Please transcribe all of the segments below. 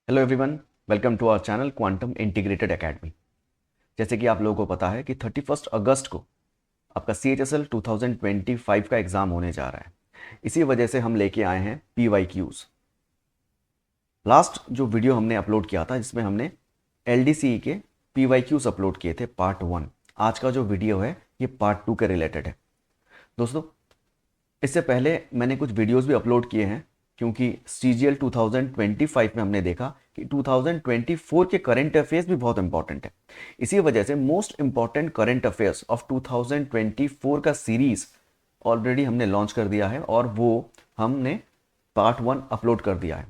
Hello everyone, welcome to our channel Quantum Integrated Academy. जैसे कि आप लोगों को पता है कि 31 अगस्त को आपका CHSL 2025 का एग्ज़ाम होने जा रहा है। इसी वजह से हम लेके आए हैं PYQs। लास्ट जो वीडियो हमने अपलोड किया था जिसमें हमने LDCE के PYQs अपलोड किए थे पार्ट 1। आज का जो वीडियो है ये पार्ट 2 के रिलेटेड है। दोस्तों, इससे पहले मैंने कुछ वीडियोस भी अपलोड किए हैं क्योंकि CGL 2025 में हमने देखा कि 2024 के करंट अफेयर्स भी बहुत इंपॉर्टेंट है। इसी वजह से most important current affairs of 2024 का सीरीज ऑलरेडी हमने लॉन्च कर दिया है और वो हमने पार्ट 1 अपलोड कर दिया है।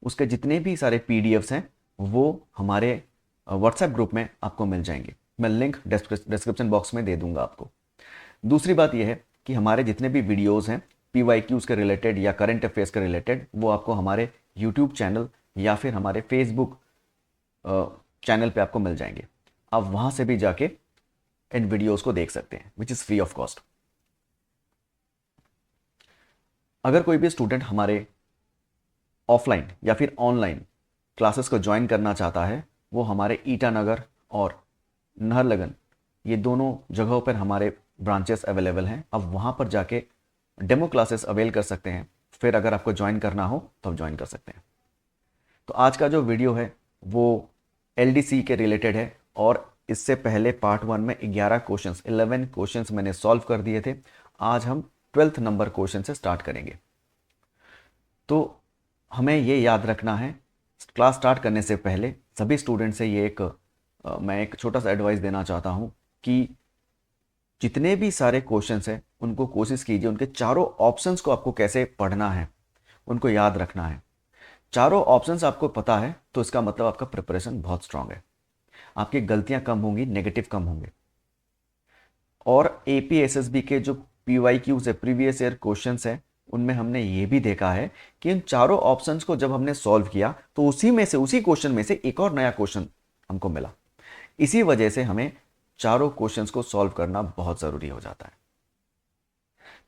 उसके जितने भी सारे PDFs हैं वो हमारे व्हाट्सएप ग्रुप में आपको मिल जाएंगे। मैं लिंक डिस्क्रिप्शन बॉक्स में दे दूंगा आपको। दूसरी बात यह है कि हमारे जितने भी वीडियोस हैं PYQs के रिलेटेड या करंट अफेयर्स के रिलेटेड, वो आपको हमारे यूट्यूब चैनल या फिर हमारे फेसबुक चैनल पे आपको मिल जाएंगे। आप वहाँ से भी जाके इन वीडियोस को देख सकते हैं, which is free of cost. अगर कोई भी स्टूडेंट हमारे ऑफलाइन या फिर ऑनलाइन क्लासेस को ज्वाइन करना चाहता है, वो हमारे ईटानगर और नाहरलगन ये दोनों जगहों पर हमारे ब्रांचेस अवेलेबल हैं। अब वहाँ पर जाके डेमो क्लासेस अवेल कर सकते हैं। फिर अगर आपको ज्वाइन करना हो तो आप ज्वाइन कर सकते हैं। तो आज का जो वीडियो है वो LDC के रिलेटेड है और इससे पहले पार्ट 1 में 11 क्वेश्चंस मैंने सॉल्व कर दिए थे। आज हम 12th नंबर क्वेश्चन से स्टार्ट करेंगे। तो हमें ये याद रखना है, क्लास स्टार्ट करने से पहले सभी स्टूडेंट से ये मैं एक छोटा सा एडवाइस देना चाहता हूँ कि जितने भी सारे क्वेश्चंस हैं उनको कोशिश कीजिए, उनके चारों ऑप्शंस को आपको कैसे पढ़ना है उनको याद रखना है। चारों ऑप्शंस आपको पता है तो इसका मतलब आपका प्रिपरेशन बहुत स्ट्रांग है, आपकी गलतियां कम होंगी, नेगेटिव कम होंगे। और APSSB के जो PYQs है, प्रीवियस ईयर क्वेश्चंस है, उनमें हमने ये भी देखा है कि इन चारों ऑप्शंस को जब हमने सॉल्व किया तो उसी क्वेश्चन में से एक और नया क्वेश्चन हमको मिला। इसी वजह से हमें चारों क्वेश्चंस को सॉल्व करना बहुत ज़रूरी हो जाता है।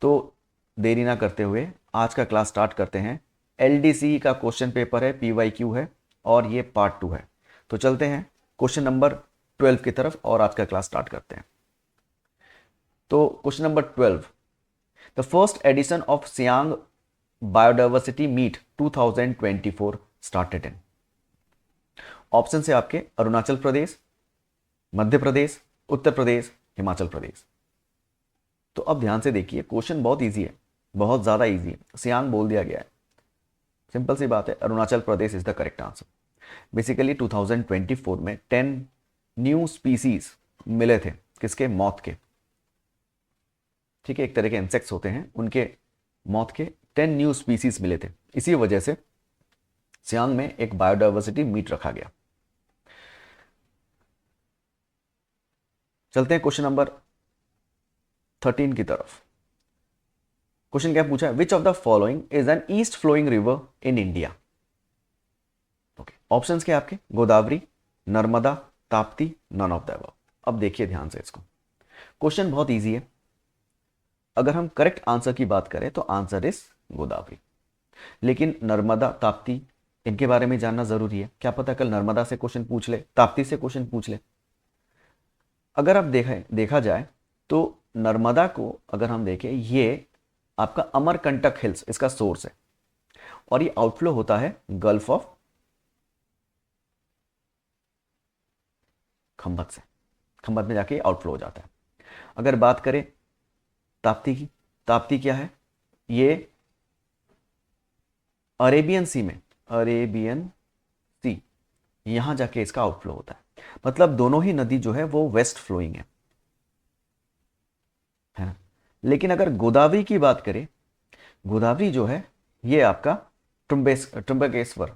तो देरी ना करते हुए आज का क्लास स्टार्ट करते हैं। LDC का क्वेश्चन पेपर है, PYQ है और ये पार्ट 2 है। तो चलते हैं क्वेश्चन नंबर 12 की तरफ और आज का क्लास स्टार्ट करते हैं। तो question number 12, the first edition of Siang biodiversity meet 2024 started in. Option है आपके अरुणाचल प्रदेश, मध्य प्रदेश, उत्तर प्रदेश, हिमाचल प्रदेश। तो अब ध्यान से देखिए, क्वेश्चन बहुत इजी है, बहुत ज़्यादा इजी है। सियांग बोल दिया गया है, सिंपल सी बात है, Arunachal Pradesh is the correct answer. Basically 2024 में 10 न्यू स्पीसीज मिले थे, किसके? मौत के। ठीक है, एक तरह के इंसेक्ट्स होते हैं, उनके मौत के 10 न्यू स्पीसीज मिले थे। इसी वजह से सियांग में एक बायोडाइवर्सिटी मीट रखा गया। चलते हैं क्वेश्चन नंबर 13 की तरफ। क्वेश्चन क्या पूछा है? Which of the following is an east flowing river in India? Okay, options क्या आपके? Godavari, Narmada, Tapti, none of the above. अब देखिए ध्यान से इसको, क्वेश्चन बहुत इजी है। अगर हम करेक्ट आंसर की बात करें तो आंसर इज गोदावरी। लेकिन नर्मदा, ताप्ती, इनके बारे में जानना जरूरी है। क्या पता कल नर्मदा से क्वेश्चन पूछ ले, ताप्ती से क्वेश्चन पूछ ले। अगर आप देखा जाए तो नर्मदा को अगर हम देखें, ये आपका अमरकंटक हिल्स इसका सोर्स है और ये आउटफ्लो होता है गल्फ ऑफ खंबत से। खंबत में जाके आउटफ्लो हो जाता है। अगर बात करें ताप्ती की, ताप्ती क्या है? ये अरेबियन सी में, अरेबियन सी, यहां जाके इसका आउटफ्लो होता है। मतलब दोनों ही नदी जो है वो वेस्ट फ्लोइंग है ना। लेकिन अगर गोदावरी की बात करें, गोदावरी जो है ये आपका ट्रम्बकेश्वर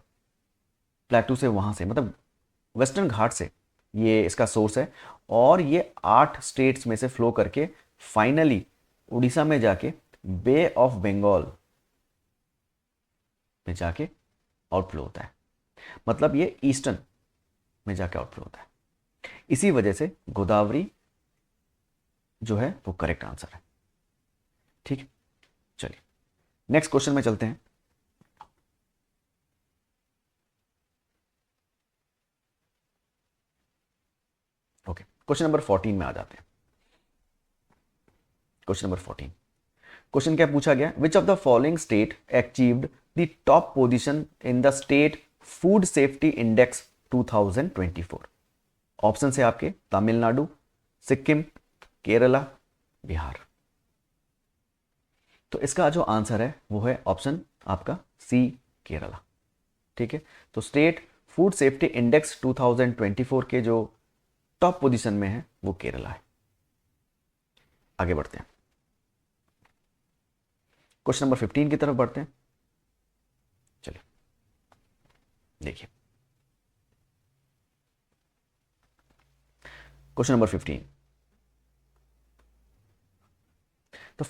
प्लेटू से, वहां से, मतलब वेस्टर्न घाट से ये इसका सोर्स है। और ये 8 स्टेट्स में से फ्लो करके फाइनली उड़ीसा में जाके बे ऑफ बंगाल में जाके आउटफ्लो होता है। मतलब ये ईस्टर्न में जाके आउटफ्लो होता है। इसी वजह से गोदावरी जो है वो करेक्ट आंसर है। ठीक है, चलिए नेक्स्ट क्वेश्चन में चलते हैं। क्वेश्चन नंबर 14 में आ जाते हैं। क्वेश्चन नंबर 14, क्वेश्चन क्या पूछा गया, विच of the following state achieved the top position in the state food safety index 2024। Option है आपके तमिलनाडु, सिक्किम, केरला, बिहार। तो इसका जो आंसर है वो है ऑप्शन आपका सी, केरला। ठीक है, तो स्टेट फूड सेफ्टी इंडेक्स 2024 के जो टॉप पोजीशन में है वो केरला है। आगे बढ़ते हैं, क्वेश्चन नंबर 15 की तरफ बढ़ते हैं। चलिए देखिए, question number 15, the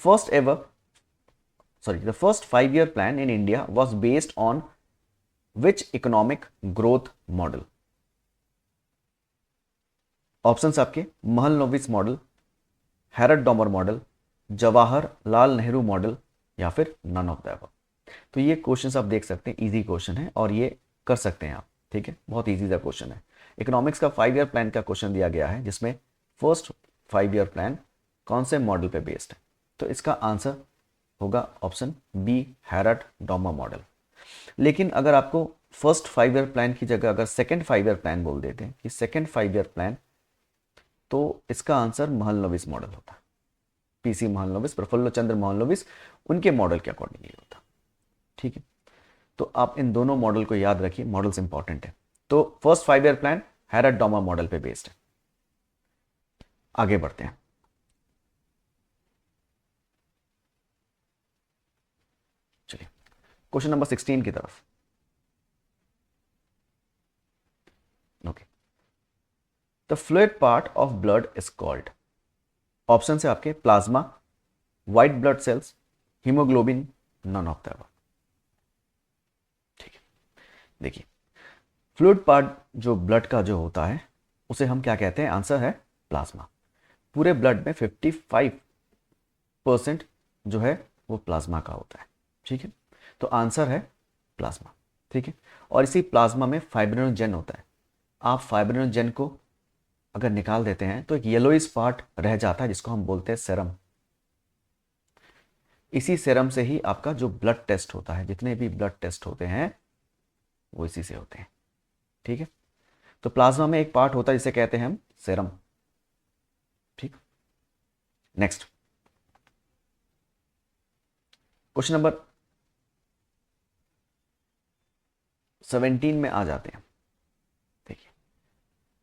first 5-year plan in India was based on which economic growth model? Options आपके Mahalanobis model, Harrod Domar model, Jawaharlal Nehru model, या फिर नन ऑफ द अबव। तो ये क्वेश्चंस आप देख सकते हैं, इजी क्वेश्चन है और ये कर सकते हैं आप। ठीक है, बहुत इजी सा क्वेश्चन है। इकोनॉमिक्स का 5-year प्लान का क्वेश्चन दिया गया है जिसमें फर्स्ट 5-year प्लान कौन से मॉडल पे बेस्ड है, तो इसका आंसर होगा ऑप्शन बी, हैरड डॉमर मॉडल। लेकिन अगर आपको फर्स्ट 5-year प्लान की जगह अगर सेकेंड 5-year प्लान बोल देते हैं कि सेकेंड 5-year प्लान, तो इसका आंसर महलनोबिस मॉडल होता है। पीसी महलनोबिस, प्रफुल्ल चंद्र महलनोबिस, उनके मॉडल के अकॉर्डिंग ये होता। ठीक है, तो आप इन दोनों मॉडल को याद रखिए, मॉडल्स इंपॉर्टेंट है। तो first 5-year plan Harrod Domar model पे बेस्ड है। आगे बढ़ते हैं, चलिए क्वेश्चन नंबर 16 की तरफ। Okay, the fluid part of blood is called. Option है आपके plasma, white blood cells, haemoglobin, none of the above. ठीक है, देखिए फ्लूइड पार्ट जो ब्लड का जो होता है उसे हम क्या कहते हैं, आंसर है प्लाज्मा। पूरे ब्लड में 55% जो है वो प्लाज्मा का होता है। ठीक है, तो आंसर है प्लाज्मा। ठीक है, और इसी प्लाज्मा में फाइब्रिनोजेन होता है। आप फाइब्रिनोजेन को अगर निकाल देते हैं तो एक येलोइश पार्ट रह जाता है जिसको हम बोलते हैं सेरम। इसी सेरम से ही आपका जो ब्लड टेस्ट होता है, जितने भी ब्लड टेस्ट होते हैं वो इसी से होते हैं। ठीक है, तो प्लाज्मा में एक पार्ट होता है जिसे कहते हैं हम सेरम। ठीक, नेक्स्ट क्वेश्चन नंबर 17 में आ जाते हैं। देखिए,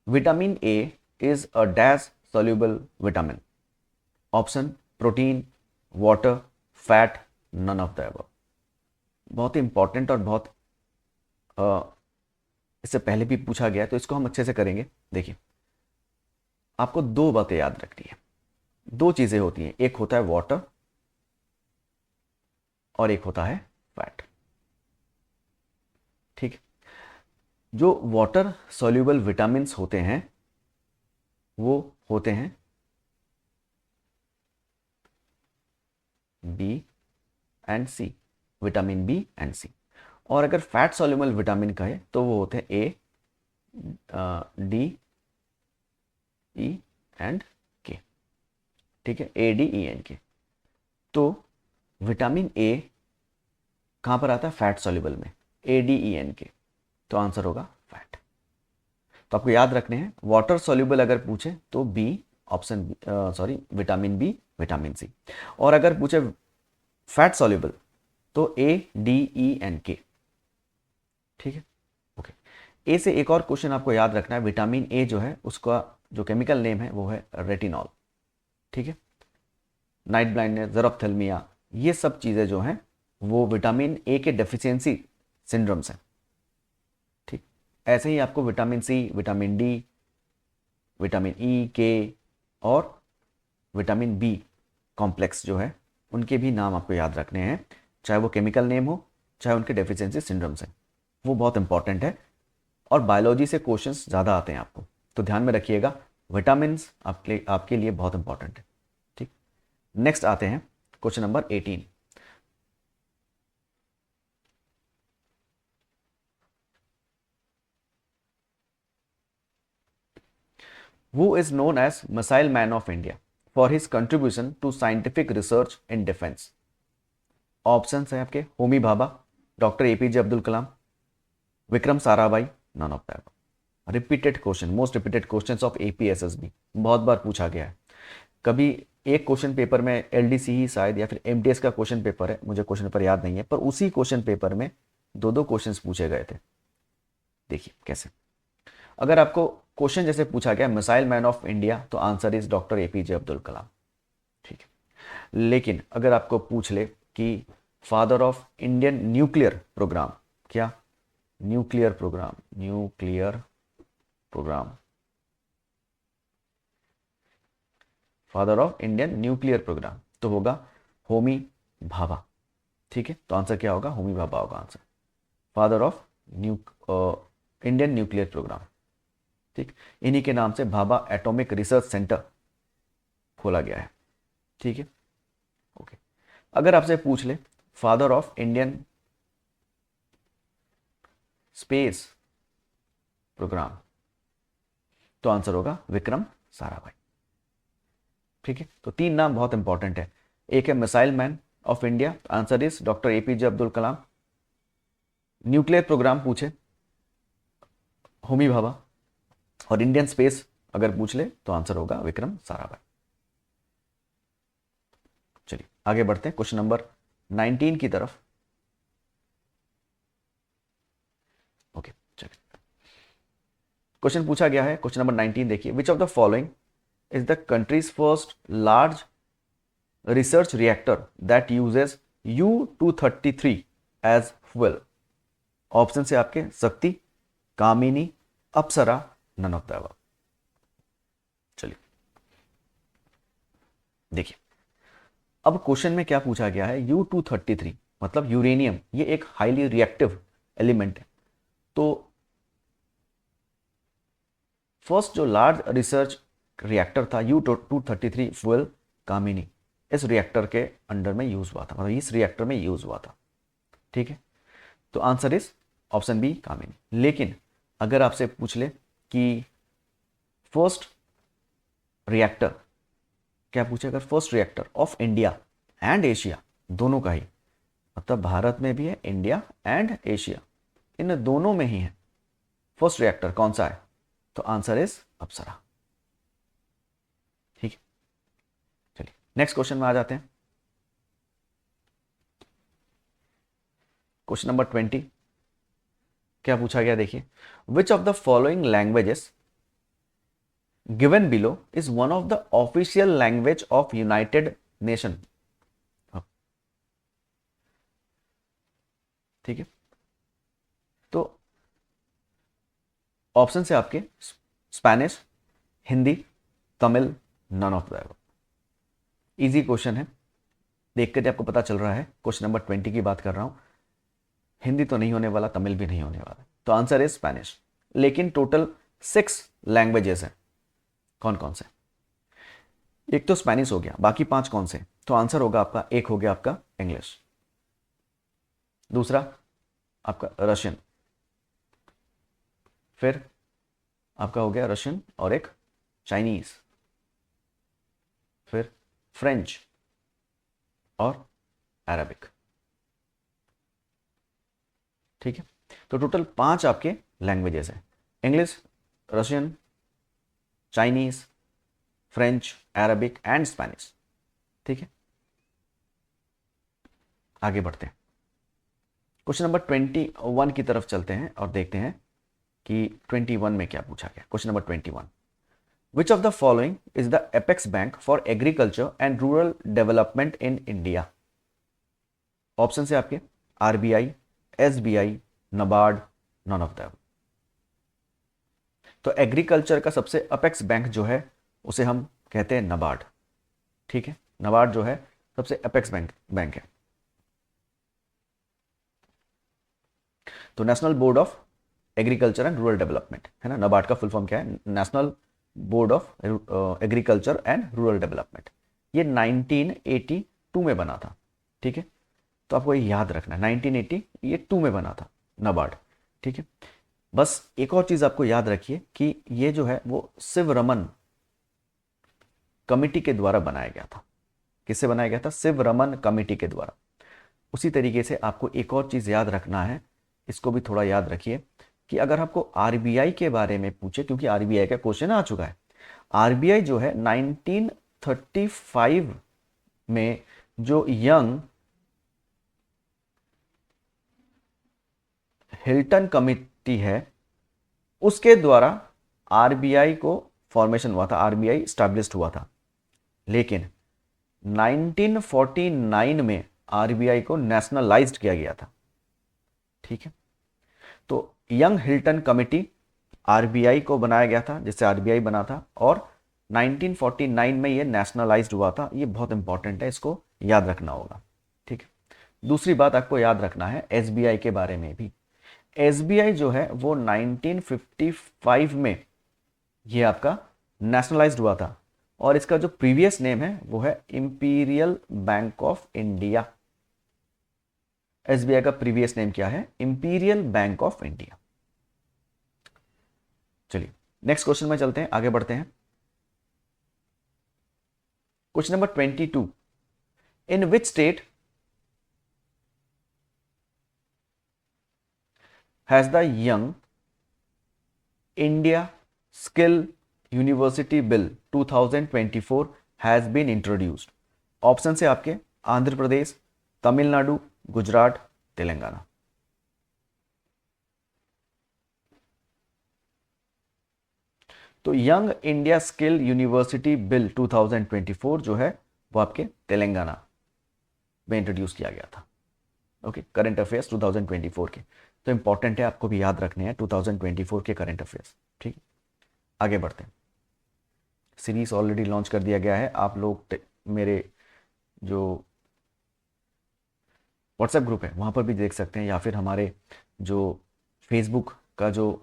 vitamin A is a dash soluble vitamin. Option protein, water, fat, none of the above. बहुत ही इंपॉर्टेंट और बहुत इससे पहले भी पूछा गया है, तो इसको हम अच्छे से करेंगे। देखिए, आपको दो बातें याद रखनी है। दो चीजें होती हैं, एक होता है वाटर और एक होता है फैट। ठीक है, जो वाटर सॉल्यूबल विटामिन्स होते हैं वो होते हैं B and C, vitamin B and C. और अगर फैट सॉल्यूबल विटामिन कहे तो वो होते हैं ए, डी, ई एंड के। ठीक है, ए, डी, ई एंड के। तो विटामिन ए कहां पर आता है, फैट सॉल्यूबल में, ए, डी, ई एंड के। तो आंसर होगा फैट। तो आपको याद रखने हैं, वाटर सॉल्यूबल अगर पूछे तो B, option sorry vitamin B, vitamin C. और अगर पूछे फैट सॉल्यूबल तो ए, डी, ई एंड के। ठीक है, ओके। ए से एक और क्वेश्चन आपको याद रखना है, विटामिन ए जो है उसका जो केमिकल नेम है वो है रेटिनॉल। ठीक है, नाइट ब्लाइंडनेस, ज़ेरोफ्थेल्मिया, ये सब चीज़ें जो हैं वो विटामिन ए के डेफिशिएंसी सिंड्रोम्स हैं। ठीक, ऐसे ही आपको vitamin C, vitamin D, vitamin E, K और विटामिन बी कॉम्प्लेक्स जो है उनके भी नाम आपको याद रखने हैं, चाहे वो केमिकल नेम हो चाहे उनके डेफिशिएंसी सिंड्रोम्स हैं। वो बहुत इंपॉर्टेंट है और बायोलॉजी से क्वेश्चंस ज़्यादा आते हैं आपको, तो ध्यान में रखिएगा, विटामिन आपके लिए बहुत इंपॉर्टेंट है। ठीक, नेक्स्ट आते हैं question number 18। Who is known as missile man of India for his contribution to scientific research in defence. Option है आपके Homi Bhabha, doctor APJ Abdul Kalam, Vikram Sarabhai, none of that. Repeated question, most repeated questions of APSSB, बहुत बार पूछा गया है। कभी एक question paper में एलडीसी ही शायद या फिर एमटीएस का क्वेश्चन पेपर है, मुझे क्वेश्चन पेपर याद नहीं है, पर उसी क्वेश्चन पेपर में दो दो क्वेश्चंस पूछे गए थे। देखिए कैसे, अगर आपको क्वेश्चन जैसे पूछा गया मिसाइल मैन ऑफ इंडिया तो answer is doctor APJ Abdul Kalam, ठीक है। लेकिन अगर आपको पूछ ले कि father of Indian nuclear programme, क्या nuclear programme, nuclear programme, father of Indian nuclear programme तो होगा होमी भाभा, ठीक है। तो आंसर क्या होगा, होमी भाभा होगा answer, father of Indian nuclear programme, ठीक। इन्हीं के नाम से भाभा एटॉमिक रिसर्च सेंटर खोला गया है, ठीक है, ओके। अगर आपसे पूछ ले father of Indian space programme तो आंसर होगा विक्रम साराभाई, ठीक है। तो तीन नाम बहुत इंपॉर्टेंट है, एक है missile man of India, answer is doctor APJ Abdul Kalam. Nuclear programme पूछे होमी भाभा, और इंडियन स्पेस अगर पूछ ले तो आंसर होगा विक्रम साराभाई। चलिए आगे बढ़ते हैं क्वेश्चन नंबर 19 की तरफ। ओके चलिए, क्वेश्चन पूछा गया है क्वेश्चन नंबर 19, देखिए which of the following is the countries first large research reactor that uses U-233 as fuel. Option से आपके Shakti, Kamini, Apsara, none of the above. चलिए देखिए, अब क्वेश्चन में क्या पूछा गया है, U-233 मतलब यूरेनियम, ये एक हाईली रिएक्टिव एलिमेंट है। तो फर्स्ट जो लार्ज रिसर्च रिएक्टर था U-233 फ्यूल कामिनी, इस रिएक्टर के अंडर में यूज हुआ था, मतलब इस रिएक्टर में यूज हुआ था, ठीक है। तो आंसर इज ऑप्शन बी कामिनी। लेकिन अगर आपसे पूछ ले कि फर्स्ट रिएक्टर, क्या पूछे, अगर first reactor of India and Asia, दोनों का ही, मतलब भारत में भी है, इंडिया एंड एशिया, इन दोनों में ही है, फर्स्ट रिएक्टर कौन सा है, तो आंसर इज अप्सरा, ठीक है। चलिए नेक्स्ट क्वेश्चन में आ जाते हैं। क्वेश्चन नंबर 20 क्या पूछा गया, देखिए which of the following languages given below is one of the official language of United Nation, ठीक है। तो ऑप्शन से आपके Spanish, Hindi, Tamil, none of the above. Easy question है, देख कर आपको पता चल रहा है क्वेश्चन नंबर 20 की बात कर रहा हूं। हिंदी तो नहीं होने वाला, तमिल भी नहीं होने वाला, तो आंसर है स्पेनिश। लेकिन टोटल 6 लैंग्वेजेस हैं, कौन कौन से, एक तो स्पेनिश हो गया, बाकी 5 कौन से, तो आंसर होगा आपका, एक हो गया आपका इंग्लिश, दूसरा आपका रशियन, फिर आपका हो गया रशियन और एक चाइनीज, फिर फ्रेंच और अरबिक, ठीक है। तो टोटल 5 आपके लैंग्वेजेस हैं, English, Russian, Chinese, French, Arabic and Spanish, ठीक है। आगे बढ़ते हैं, क्वेश्चन नंबर 21 की तरफ चलते हैं और देखते हैं कि 21 में क्या पूछा गया। Question number 21, which of the following is the apex bank for agriculture and rural development in India. Option से आपके RBI, SBI, NABARD, none of the. तो एग्रीकल्चर का सबसे अपेक्स बैंक जो है उसे हम कहते हैं नबार्ड, ठीक है। नबार्ड जो है सबसे अपेक्स बैंक है। तो national board of agriculture and rural development है ना, नबार्ड का फुल फॉर्म क्या है, national board of agriculture and rural development. ये 1982 में बना था, ठीक है। तो आपको ये याद रखना, 1982 में बना था नबार्ड, ठीक है। बस एक और चीज़ आपको याद रखिए कि ये जो है वो शिवरमन कमिटी के द्वारा बनाया गया था। किससे बनाया गया था? शिवरमन कमेटी के द्वारा। उसी तरीके से आपको एक और चीज़ याद रखना है, इसको भी थोड़ा याद रखिए कि अगर आपको आरबीआई के बारे में पूछे, क्योंकि आरबीआई का क्वेश्चन आ चुका है। आरबीआई जो है 1935 में जो यंग हिल्टन कमेटी है उसके द्वारा आरबीआई को फॉर्मेशन हुआ था, आरबीआई स्टैब्लिश्ड हुआ था। लेकिन 1949 में आरबीआई को नेशनलाइज्ड किया गया था। ठीक है, तो यंग हिल्टन कमेटी आरबीआई को बनाया गया था, जिससे आरबीआई बना था, और 1949 में ये नेशनलाइज्ड हुआ था। ये बहुत इंपॉर्टेंट है, इसको याद रखना होगा। ठीक है, दूसरी बात आपको याद रखना है एसबीआई के बारे में भी। एसबीआई जो है वो 1955 में ये आपका नेशनलाइज्ड हुआ था, और इसका जो प्रीवियस नेम है वो है Imperial Bank of India. SBI का प्रीवियस नेम क्या है? Imperial Bank of India. चलिए नेक्स्ट क्वेश्चन में चलते हैं, आगे बढ़ते हैं। Question number 22, in which state has the Young India Skill University Bill 2024 has been introduced? Option से आपके आंध्र प्रदेश, तमिलनाडु, गुजरात, तेलंगाना। तो Young India Skill University Bill 2024 जो है वो आपके तेलंगाना में इंट्रोड्यूस किया गया था। ओके, करंट अफेयर्स 2024 के, तो इंपॉर्टेंट है, आपको भी याद रखने हैं 2024 के करंट अफेयर्स। ठीक, आगे बढ़ते हैं। सीरीज ऑलरेडी लॉन्च कर दिया गया है, आप लोग मेरे जो व्हाट्सएप ग्रुप है वहाँ पर भी देख सकते हैं, या फिर हमारे जो फेसबुक का जो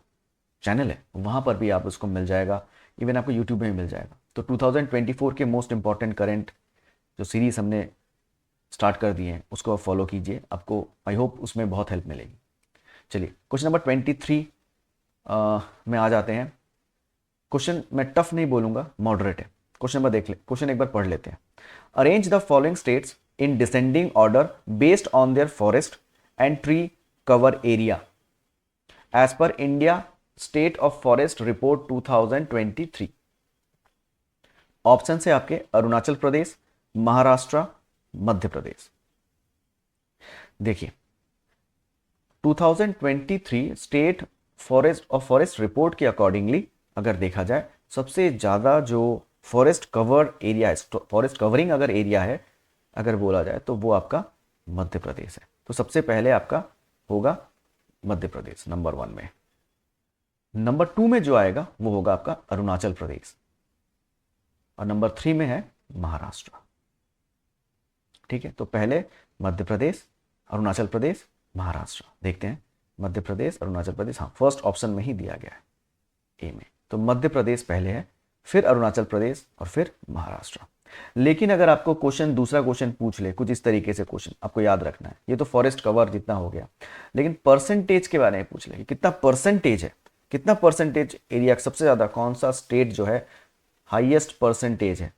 चैनल है वहाँ पर भी आप उसको मिल जाएगा, इवन आपको यूट्यूब में भी मिल जाएगा। तो 2024 के मोस्ट इंपॉर्टेंट करंट जो सीरीज़ हमने स्टार्ट कर दिए हैं उसको आप फॉलो कीजिए, आपको आई होप उसमें बहुत हेल्प मिलेगी। चलिए क्वेश्चन नंबर 23 में आ जाते हैं। क्वेश्चन मैं टफ नहीं बोलूँगा, मॉडरेट है। क्वेश्चन नंबर देख ले, क्वेश्चन एक बार पढ़ लेते हैं। Arrange the following states in descending order based on their forest and tree cover area as per India State of Forest Report 2023। Option से आपके अरुणाचल प्रदेश, महाराष्ट्र, मध्य प्रदेश। देखिए 2023 स्टेट फॉरेस्ट रिपोर्ट के अकॉर्डिंगली अगर देखा जाए, सबसे ज्यादा जो फॉरेस्ट कवर एरिया है, फॉरेस्ट कवरिंग अगर एरिया है अगर बोला जाए तो वो आपका मध्य प्रदेश है। तो सबसे पहले आपका होगा मध्य प्रदेश नंबर 1 में। नंबर 2 में जो आएगा वो होगा आपका अरुणाचल प्रदेश, और नंबर 3 में है महाराष्ट्र। ठीक है, तो पहले मध्य प्रदेश, अरुणाचल प्रदेश, महाराष्ट्र। देखते हैं मध्य प्रदेश, अरुणाचल प्रदेश, हाँ फर्स्ट ऑप्शन में ही दिया गया है ए में। तो मध्य प्रदेश पहले है, फिर अरुणाचल प्रदेश और फिर महाराष्ट्र। लेकिन अगर आपको क्वेश्चन दूसरा क्वेश्चन पूछ ले कुछ इस तरीके से, क्वेश्चन आपको याद रखना है, ये तो फॉरेस्ट कवर जितना हो गया, लेकिन परसेंटेज के बारे में पूछ ले कि कितना परसेंटेज है, कितना परसेंटेज एरिया सबसे ज्यादा कौन सा स्टेट जो है हाईएस्ट परसेंटेज है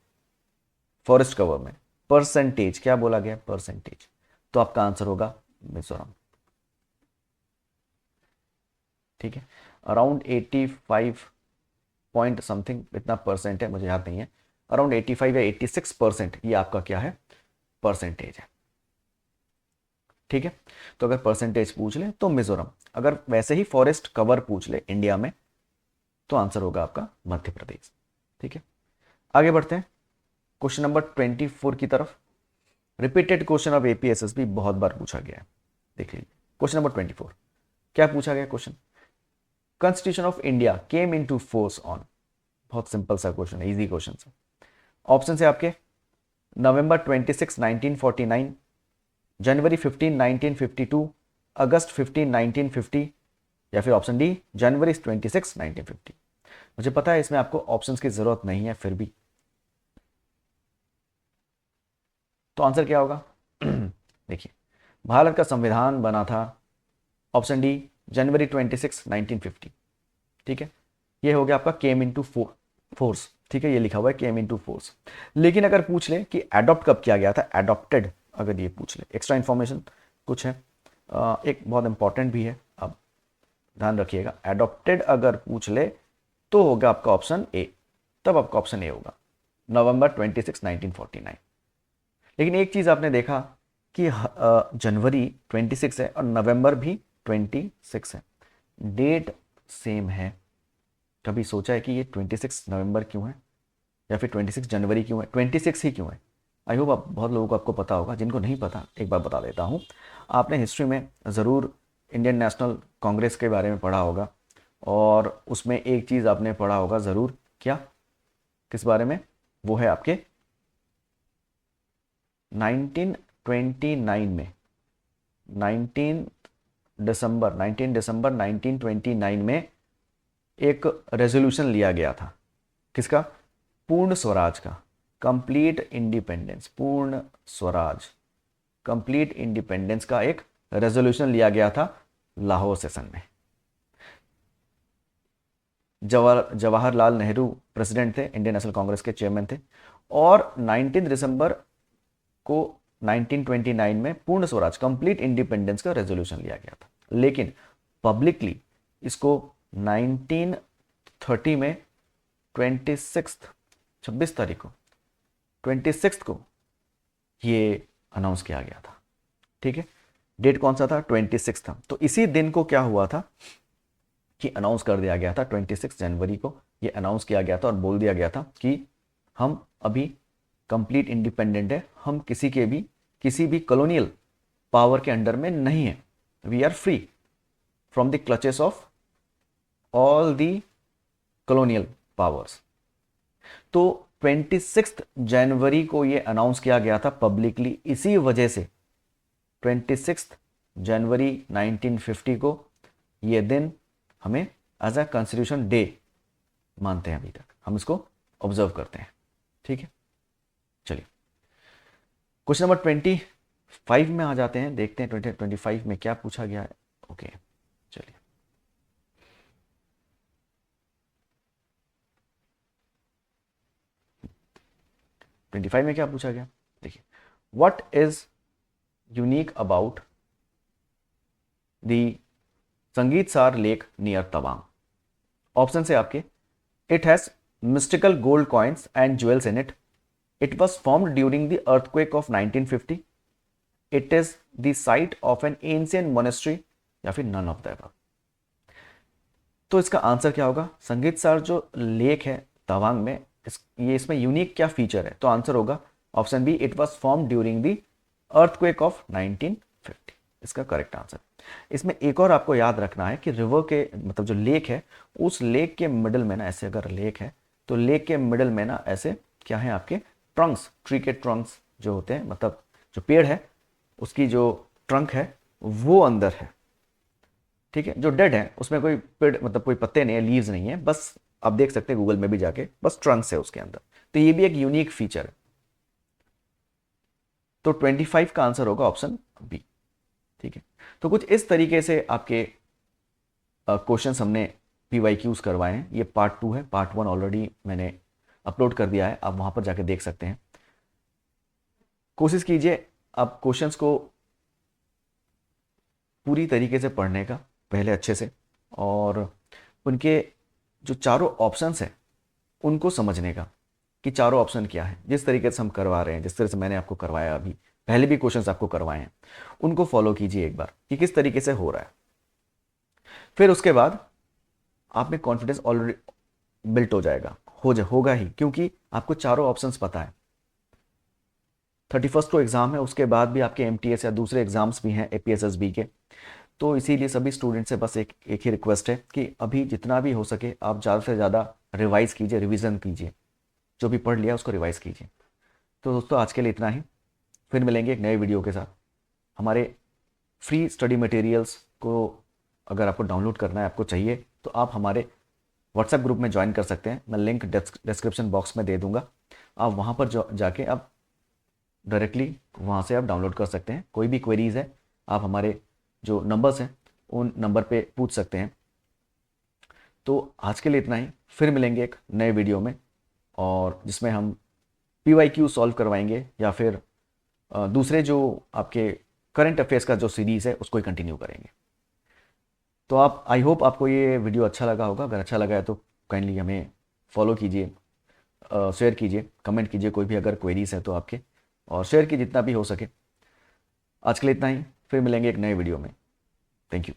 फॉरेस्ट कवर में, परसेंटेज क्या बोला गया, परसेंटेज। तो आपका आंसर होगा मिजोरम। ठीक है, अराउंड 85 पॉइंट समथिंग इतना परसेंट है, मुझे याद नहीं है, अराउंड 85 या 86% ये आपका क्या है, परसेंटेज है। ठीक है, तो अगर परसेंटेज पूछ ले तो मिजोरम, अगर वैसे ही फॉरेस्ट कवर पूछ ले इंडिया में तो आंसर होगा आपका मध्य प्रदेश। ठीक है, आगे बढ़ते हैं क्वेश्चन नंबर 24 की तरफ। रिपीटेड क्वेश्चन ऑफ एपीएसएसबी बहुत बार पूछा गया है, देख लीजिए। क्वेश्चन नंबर 24 क्या पूछा गया question, constitution of India came into force on, बहुत सिंपल सा क्वेश्चन है, इजी क्वेश्चन है। ऑप्शन है आपके नवंबर 26 1949, जनवरी 15 1952, अगस्त 15 1950, या फिर ऑप्शन डी जनवरी 26 1950। मुझे पता है इसमें आपको ऑप्शंस की जरूरत नहीं है, फिर भी तो आंसर क्या होगा देखिए, भारत का संविधान बना था, ऑप्शन डी जनवरी 26 1950। ठीक है, ये हो गया आपका केम इनटू फोर्स। ठीक है, ये लिखा हुआ है केम इनटू फोर्स। लेकिन अगर पूछ ले कि एडॉप्ट कब किया गया था, एडॉप्टेड, अगर ये पूछ ले, एक्स्ट्रा इन्फॉर्मेशन कुछ है, एक बहुत इंपॉर्टेंट भी है, अब ध्यान रखिएगा, एडॉप्टेड अगर पूछ ले तो होगा आपका ऑप्शन ए, तब आपका ऑप्शन ए होगा, नवंबर 26, 1949। लेकिन एक चीज़ आपने देखा कि जनवरी 26 है और नवंबर भी 26 है, डेट सेम है। कभी सोचा है कि ये 26 नवंबर क्यों है या फिर 26 जनवरी क्यों है, 26 ही क्यों है? आई होप आप बहुत लोगों को आपको पता होगा, जिनको नहीं पता एक बार बता देता हूँ। आपने हिस्ट्री में ज़रूर इंडियन नेशनल कांग्रेस के बारे में पढ़ा होगा और उसमें एक चीज़ आपने पढ़ा होगा ज़रूर, क्या, किस बारे में? वो है आपके 1929 में, 19 दिसंबर 1929 में एक रेजोल्यूशन लिया गया था, किसका? पूर्ण स्वराज का, कंप्लीट इंडिपेंडेंस, पूर्ण स्वराज, कंप्लीट इंडिपेंडेंस का एक रेजोल्यूशन लिया गया था लाहौर सेशन में। जवाहरलाल नेहरू प्रेसिडेंट थे, इंडियन नेशनल कांग्रेस के चेयरमैन थे, और 19 दिसंबर को 1929 में पूर्ण स्वराज, कंप्लीट इंडिपेंडेंस का रेजोल्यूशन लिया गया था। लेकिन पब्लिकली इसको 1930 में 26 तारीख को, 26 को ये अनाउंस किया गया था। ठीक है, डेट कौन सा था? 26 था। तो इसी दिन को क्या हुआ था कि अनाउंस कर दिया गया था, 26 जनवरी को ये अनाउंस किया गया था और बोल दिया गया था कि हम अभी कंप्लीट इंडिपेंडेंट है, हम किसी भी कॉलोनियल पावर के अंडर में नहीं है, we are free from the clutches of all the colonial powers. तो 26 जनवरी को ये अनाउंस किया गया था पब्लिकली, इसी वजह से 26 जनवरी 1950 को ये दिन हमें एज अ कॉन्स्टिट्यूशन डे मानते हैं, अभी तक हम इसको ऑब्जर्व करते हैं। ठीक है, चलिए क्वेश्चन नंबर 25 में आ जाते हैं, देखते हैं 25 में क्या पूछा गया है। ओके, चलिए 25 में क्या पूछा गया, देखिए, what is unique about the Sangetsar lake near Tawang? Option है आपके, it has mystical gold coins and jewels in it. It was formed during the earthquake of 1950. It is the site of an ancient monastery, या फिर none of the above. तो इसका answer क्या होगा? संगीतसार जो lake है तवांग में, इसमें यूनिक क्या फीचर है? तो आंसर होगा option B, it was form during the earthquake of 1950, इसका करेक्ट आंसर। इसमें एक और आपको याद रखना है कि रिवर के मतलब जो लेक है, उस लेक के मिडल में ना, ऐसे अगर लेक है तो लेक के मिडल में ना ऐसे क्या है आपके ट्रंक्स, ट्री के ट्रंक्स जो होते हैं, मतलब जो पेड़ है उसकी जो ट्रंक है वो अंदर है। ठीक है, जो डेड है उसमें कोई पेड़ मतलब कोई पत्ते नहीं है, लीव्स नहीं है, बस आप देख सकते हैं गूगल में भी जाके, बस ट्रंक्स है उसके अंदर। तो ये भी एक यूनिक फीचर है। तो 25 का आंसर होगा ऑप्शन बी। ठीक है, तो कुछ इस तरीके से आपके क्वेश्चंस हमने PYQs करवाए हैं। ये पार्ट 2 है, पार्ट 1 ऑलरेडी मैंने अपलोड कर दिया है, आप वहां पर जाके देख सकते हैं। कोशिश कीजिए आप क्वेश्चंस को पूरी तरीके से पढ़ने का पहले अच्छे से, और उनके जो चारों ऑप्शंस हैं उनको समझने का कि चारों ऑप्शन क्या है। जिस तरीके से हम करवा रहे हैं, जिस तरह से मैंने आपको करवाया, अभी पहले भी क्वेश्चंस आपको करवाए हैं, उनको फॉलो कीजिए एक बार कि किस तरीके से हो रहा है। फिर उसके बाद आप में कॉन्फिडेंस ऑलरेडी बिल्ट हो जाएगा, होगा ही, क्योंकि आपको चारों ऑप्शंस पता है। 31 को एग्जाम है, उसके बाद भी आपके MTS या दूसरे एग्जाम्स भी हैं APSSB के। तो इसीलिए सभी स्टूडेंट से बस एक ही रिक्वेस्ट है कि अभी जितना भी हो सके आप ज़्यादा से ज़्यादा रिवाइज कीजिए, रिवीजन कीजिए, जो भी पढ़ लिया उसको रिवाइज कीजिए। तो दोस्तों आज के लिए इतना ही, फिर मिलेंगे एक नए वीडियो के साथ। हमारे फ्री स्टडी मटेरियल्स को अगर आपको डाउनलोड करना है, आपको चाहिए, तो आप हमारे व्हाट्सएप ग्रुप में ज्वाइन कर सकते हैं। मैं लिंक डिस्क्रिप्शन बॉक्स में दे दूंगा, आप वहाँ पर जाके आप डायरेक्टली वहाँ से आप डाउनलोड कर सकते हैं। कोई भी क्वेरीज़ है आप हमारे जो नंबर्स हैं उन नंबर पे पूछ सकते हैं। तो आज के लिए इतना ही, फिर मिलेंगे एक नए वीडियो में। और जिसमें हम PYQ सॉल्व करवाएंगे या फिर दूसरे जो आपके करंट अफेयर्स का जो सीरीज़ है उसको ही कंटिन्यू करेंगे। तो आप, आई होप आपको ये वीडियो अच्छा लगा होगा। अगर अच्छा लगा है तो काइंडली हमें फॉलो कीजिए, शेयर कीजिए, कमेंट कीजिए कोई भी अगर क्वेरीज है तो आपके, और शेयर कीजिए जितना भी हो सके। आज के लिए इतना ही, फिर मिलेंगे एक नए वीडियो में। Thank you.